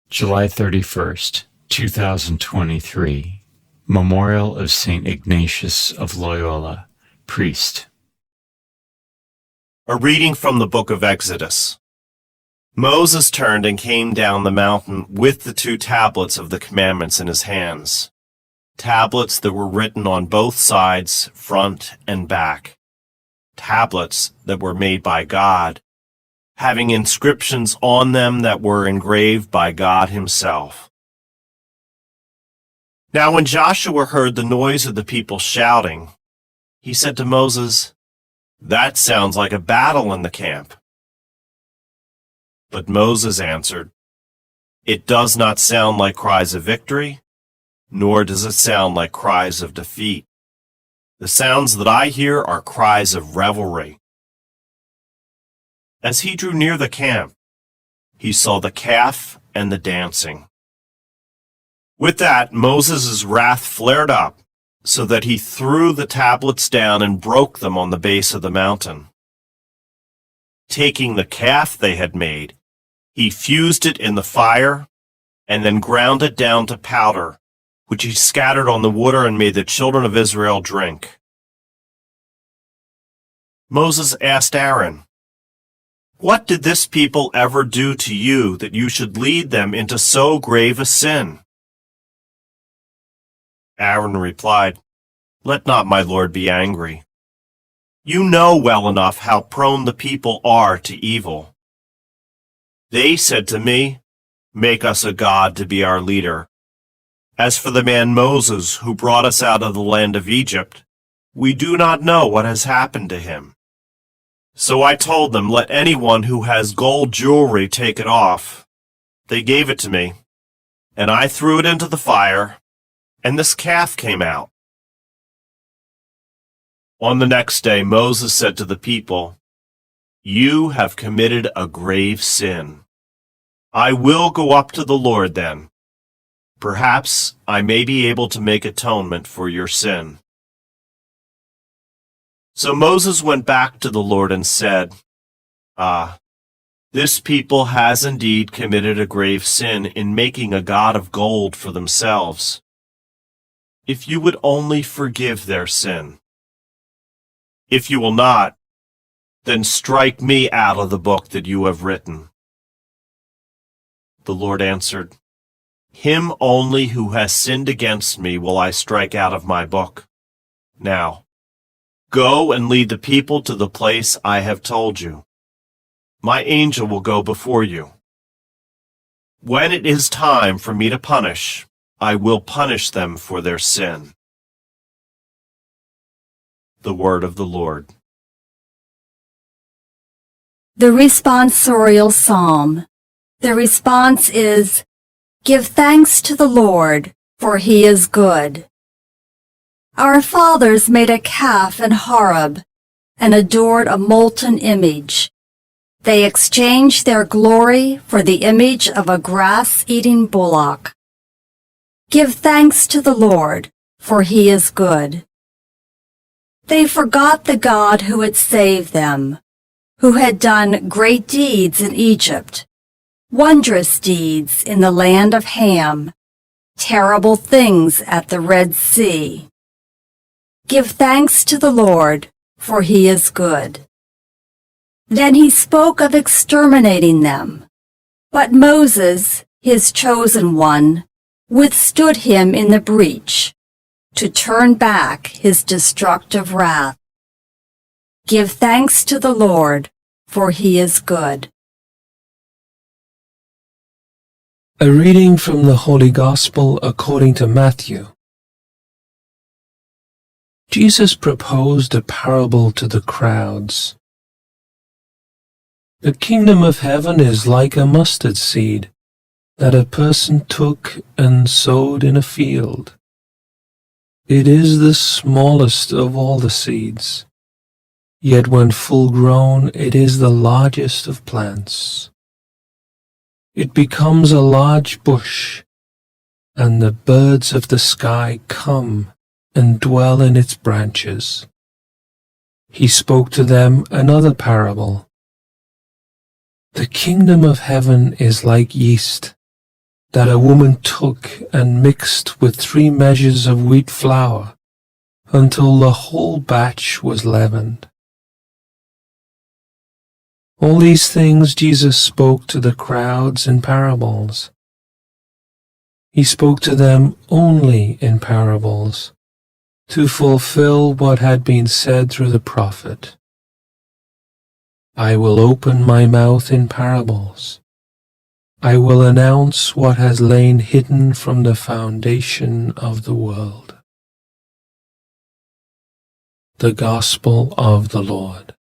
July 31st, 2023. Memorial of St. Ignatius of Loyola, Priest. A reading from the book of Exodus. Moses turned and came down the mountain with the 2 tablets of the commandments in his hands, tablets that were written on both sides, front and back, tablets that were made by God, having inscriptions on them that were engraved by God himself. Now when Joshua heard the noise of the people shouting, he said to Moses, "That sounds like a battle in the camp." But Moses answered, "It does not sound like cries of victory, nor does it sound like cries of defeat. The sounds that I hear are cries of revelry." As he drew near the camp, he saw the calf and the dancing. With that, Moses' wrath flared up, so that he threw the tablets down and broke them on the base of the mountain. Taking the calf they had made, he fused it in the fire, and then ground it down to powder, which he scattered on the water and made the children of Israel drink. Moses asked Aaron, "What did this people ever do to you that you should lead them into so grave a sin?" Aaron replied, "Let not my Lord be angry. You know well enough how prone the people are to evil. They said to me, 'Make us a god to be our leader.' As for the man Moses who brought us out of the land of Egypt, we do not know what has happened to him. So I told them, 'Let anyone who has gold jewelry take it off.' They gave it to me, and I threw it into the fire, and this calf came out." On the next day, Moses said to the people, "You have committed a grave sin. I will go up to the Lord then. Perhaps I may be able to make atonement for your sin." So Moses went back to the Lord and said, This people has indeed committed a grave sin in making a god of gold for themselves. If you would only forgive their sin. If you will not, then strike me out of the book that you have written." The Lord answered, "Him only who has sinned against me will I strike out of my book. Now, go and lead the people to the place I have told you. My angel will go before you. When it is time for me to punish, I will punish them for their sin." The word of the Lord. The responsorial psalm. The response is, "Give thanks to the Lord, for he is good." Our fathers made a calf in Horeb and adored a molten image. They exchanged their glory for the image of a grass-eating bullock. Give thanks to the Lord, for he is good. They forgot the God who had saved them, who had done great deeds in Egypt, wondrous deeds in the land of Ham, terrible things at the Red Sea. Give thanks to the Lord, for he is good. Then he spoke of exterminating them, but Moses, his chosen one, withstood him in the breach, to turn back his destructive wrath. Give thanks to the Lord, for he is good. A reading from the Holy Gospel according to Matthew. Jesus proposed a parable to the crowds. "The kingdom of heaven is like a mustard seed that a person took and sowed in a field. It is the smallest of all the seeds, yet when full grown it is the largest of plants. It becomes a large bush, and the birds of the sky come and dwell in its branches." He spoke to them another parable. "The kingdom of heaven is like yeast that a woman took and mixed with 3 measures of wheat flour until the whole batch was leavened. All these things Jesus spoke to the crowds in parables. He spoke to them only in parables, to fulfill what had been said through the prophet. I will open my mouth in parables. I will announce what has lain hidden from the foundation of the world. The Gospel of the Lord.